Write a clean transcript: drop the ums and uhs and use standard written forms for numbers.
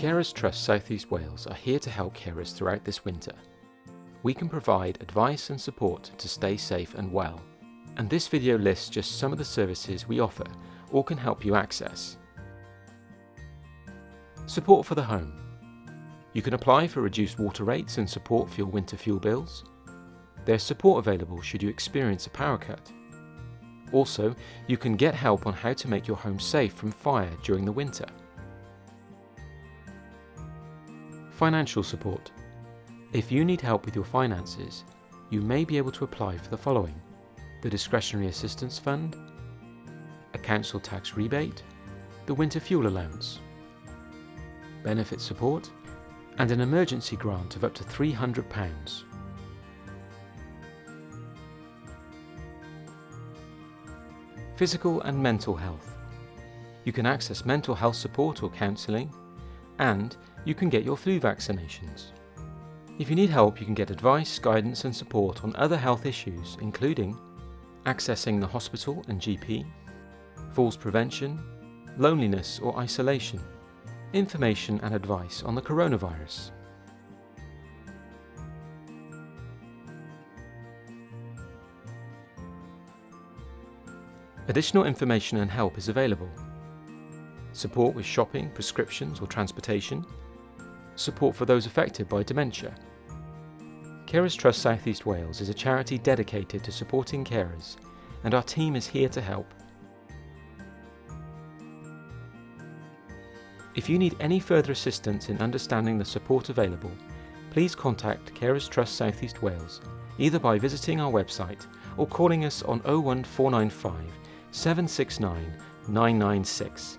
Carers Trust South East Wales are here to help carers throughout this winter. We can provide advice and support to stay safe and well, and this video lists just some of the services we offer or can help you access. Support for the home. You can apply for reduced water rates and support for your winter fuel bills. There's support available should you experience a power cut. Also, you can get help on how to make your home safe from fire during the winter. Financial support. If you need help with your finances, you may be able to apply for the following: the Discretionary Assistance Fund, a council tax rebate, the winter fuel allowance, benefit support, and an emergency grant of up to £300. Physical and mental health. You can access mental health support or counselling, and you can get your flu vaccinations. If you need help, you can get advice, guidance and support on other health issues, including accessing the hospital and GP, falls prevention, loneliness or isolation, information and advice on the coronavirus. Additional information and help is available. Support with shopping, prescriptions or transportation. Support for those affected by dementia. Carers Trust South East Wales is a charity dedicated to supporting carers, and our team is here to help. If you need any further assistance in understanding the support available, please contact Carers Trust South East Wales either by visiting our website or calling us on 01495 769 996.